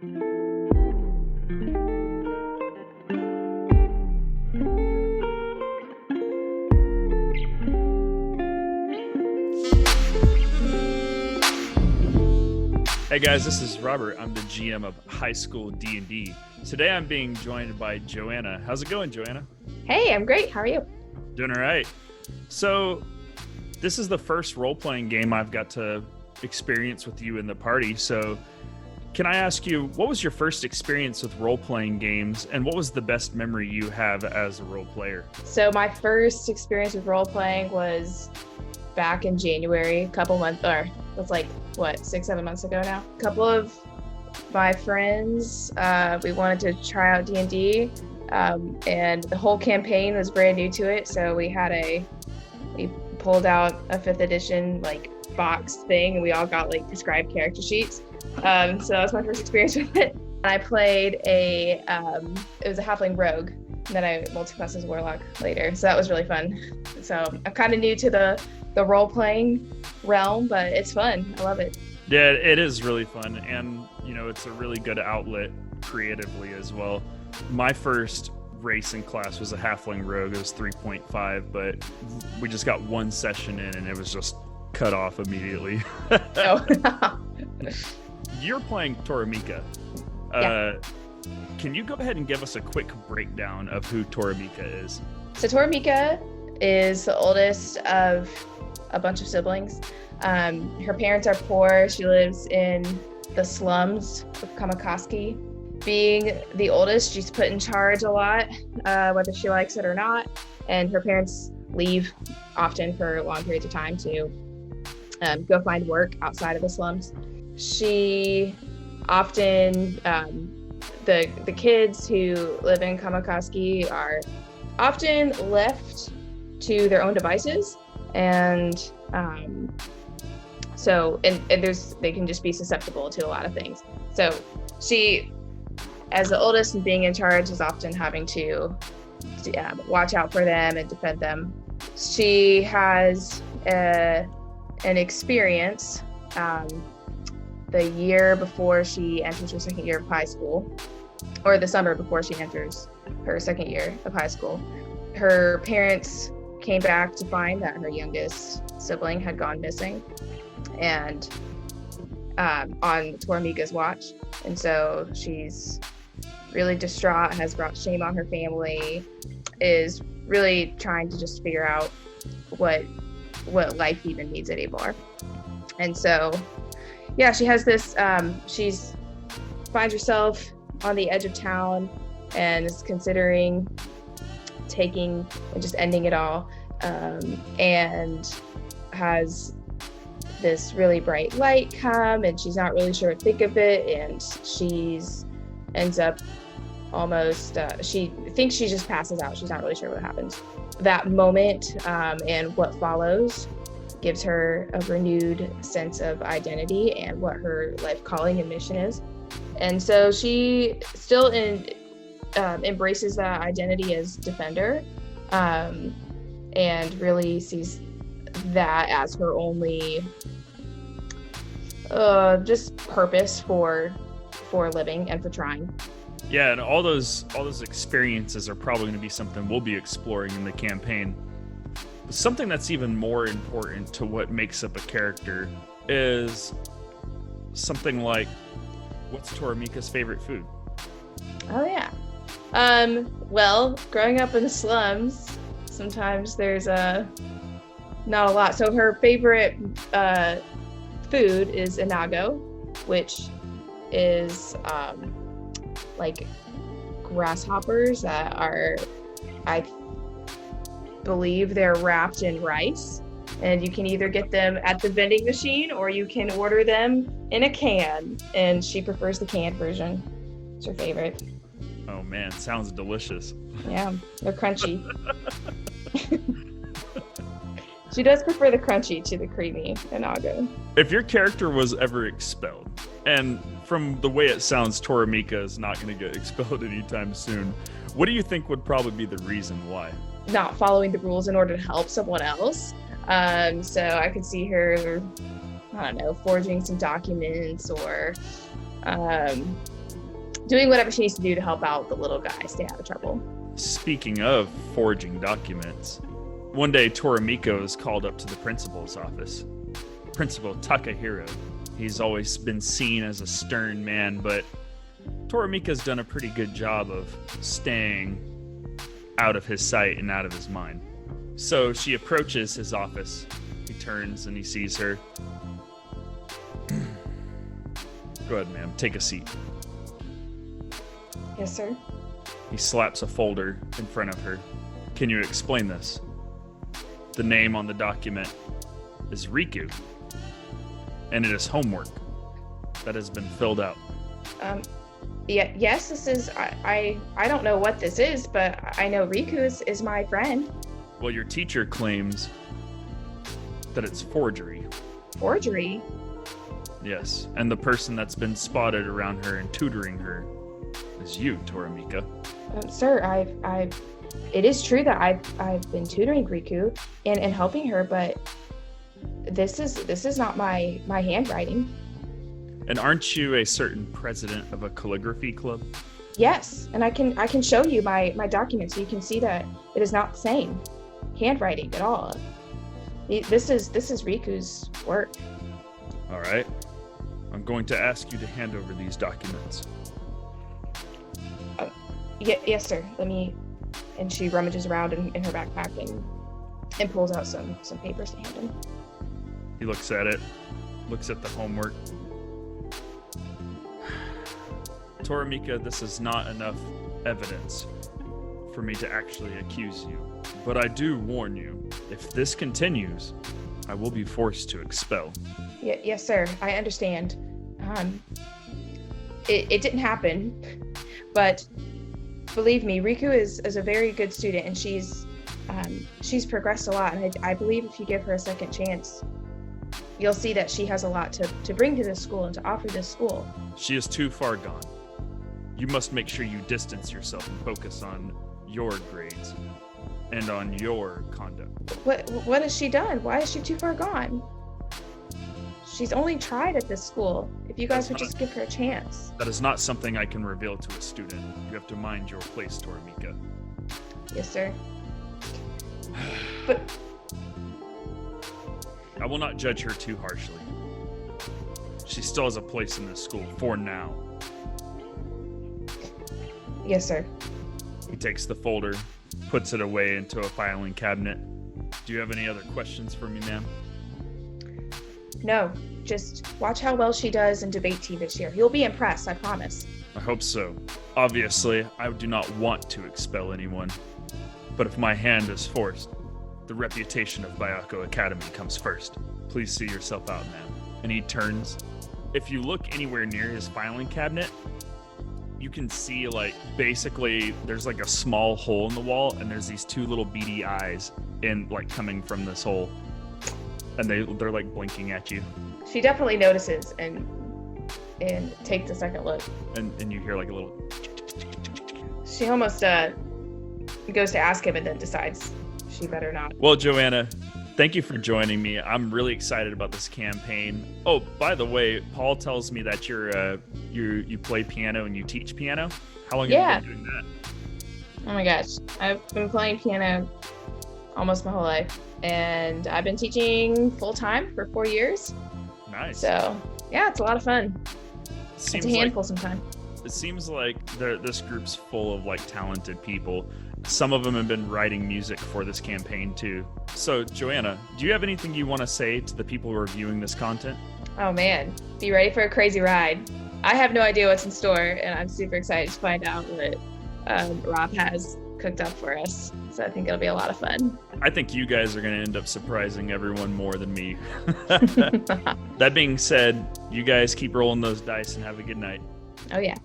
Hey guys, this is Robert. I'm the GM of School DnD. Today I'm being joined by Joanna. How's it going, Joanna? Hey, I'm great. How are you? Doing all right. So this is the first role-playing game I've got to experience with you in the party. So can I ask you, what was your first experience with role-playing games, and what was the best memory you have as a role player? So my first experience with role-playing was back in January, a couple months, or it's like, 6-7 months ago now. A couple of my friends, we wanted to try out D&D, and the whole campaign was brand new to it. So we pulled out a 5th edition box thing, and we all got prescribed character sheets. So that was my first experience with it. And I played it was a halfling rogue, and then I multi-classed as warlock later. So that was really fun. So I'm kind of new to the role-playing realm, but it's fun. I love it. Yeah, it is really fun, and it's a really good outlet creatively as well. My first race in class was a halfling rogue. It was 3.5, but we just got one session in and it was just cut off immediately. Oh. You're playing Toramika. Yeah. Can you go ahead and give us a quick breakdown of who Toramika is? So Toramika is the oldest of a bunch of siblings. Her parents are poor. She lives in the slums of Kamakaski. Being the oldest, she's put in charge a lot, whether she likes it or not. And her parents leave often for long periods of time to go find work outside of the slums. She often, the kids who live in Kamakaski are often left to their own devices, and they can just be susceptible to a lot of things. So she, as the oldest and being in charge, is often having to watch out for them and defend them. She has an experience the year before she enters her second year of high school, or the summer before she enters her second year of high school. Her parents came back to find that her youngest sibling had gone missing, and on Toramika's watch. And so she's really distraught, has brought shame on her family, is really trying to just figure out what life even means anymore. And so, yeah, she has this, she's finds herself on the edge of town and is considering taking and just ending it all, and has this really bright light come, and she's not really sure what to think of it, and ends up almost, she thinks she just passes out. She's not really sure what happens. That moment and what follows gives her a renewed sense of identity and what her life calling and mission is. And so she still embraces that identity as defender, and really sees that as her only just purpose for living and for trying. Yeah, and all those experiences are probably going to be something we'll be exploring in the campaign. But something that's even more important to what makes up a character is something like, what's Toramika's favorite food? Oh yeah. Well, growing up in the slums, sometimes there's not a lot. So her favorite food is inago, which is grasshoppers that are, I believe they're wrapped in rice, and you can either get them at the vending machine or you can order them in a can, and she prefers the canned version. It's her favorite. Oh man, sounds delicious. Yeah, they're crunchy. She does prefer the crunchy to the creamy inago. If your character was ever expelled, and from the way it sounds, Toramika is not going to get expelled anytime soon, what do you think would probably be the reason why? Not following the rules in order to help someone else. So I could see her, I don't know, forging some documents or doing whatever she needs to do to help out the little guy stay out of trouble. Speaking of forging documents, one day Toramika was called up to the principal's office. Principal Takahiro. He's always been seen as a stern man, but Toramika's done a pretty good job of staying out of his sight and out of his mind. So she approaches his office. He turns and he sees her. Go ahead, ma'am. Take a seat. Yes, sir. He slaps a folder in front of her. Can you explain this? The name on the document is Riku, and it is homework that has been filled out. Yeah, yes, this is, I don't know what this is, but I know Riku is my friend. Well, your teacher claims that it's forgery. Forgery? Yes, and the person that's been spotted around her and tutoring her is you, Toramika. Sir, it is true that I've been tutoring Riku and helping her, but this is not my handwriting. And aren't you a certain president of a calligraphy club? Yes, and I can show you my documents so you can see that it is not the same handwriting at all. This is Riku's work. All right. I'm going to ask you to hand over these documents. Yes, sir. Let me. And she rummages around in her backpack and pulls out some papers to hand him. He looks at it, looks at the homework. Toramika, this is not enough evidence for me to actually accuse you. But I do warn you, if this continues, I will be forced to expel. Yes, sir. I understand. It didn't happen, but believe me, Riku is a very good student, and she's progressed a lot. And I believe if you give her a second chance, you'll see that she has a lot to bring to this school and to offer this school. She is too far gone. You must make sure you distance yourself and focus on your grades and on your conduct. What has she done? Why is she too far gone? She's only tried at this school. If you guys would just give her a chance. That is not something I can reveal to a student. You have to mind your place, Toramika. Yes, sir. But I will not judge her too harshly. She still has a place in this school for now. yes, sir. He takes the folder, puts it away into a filing cabinet. Do you have any other questions for me, ma'am? No, just watch how well she does in debate team this year. You'll be impressed, I promise. I hope so. Obviously, I do not want to expel anyone. But if my hand is forced, the reputation of Byakko Academy comes first. Please see yourself out, ma'am. And he turns. If you look anywhere near his filing cabinet, you can see, like, basically there's like a small hole in the wall, and there's these two little beady eyes coming from this hole. And they're like blinking at you. She definitely notices and takes a second look. And you hear like a little... She almost goes to ask him and then decides she better not. Well, Joanna, thank you for joining me. I'm really excited about this campaign. Oh, by the way, Paul tells me that you play piano and you teach piano. How long have you been doing that? Oh my gosh. I've been playing piano almost my whole life. And I've been teaching full-time for 4 years. Nice. So, yeah, it's a lot of fun. It's a handful sometimes. It seems like this group's full of like talented people. Some of them have been writing music for this campaign too. So, Joanna, do you have anything you want to say to the people who are viewing this content? Oh man, be ready for a crazy ride. I have no idea what's in store, and I'm super excited to find out what Rob has cooked up for us. So I think it'll be a lot of fun. I think you guys are going to end up surprising everyone more than me. That being said, you guys keep rolling those dice and have a good night. Oh yeah.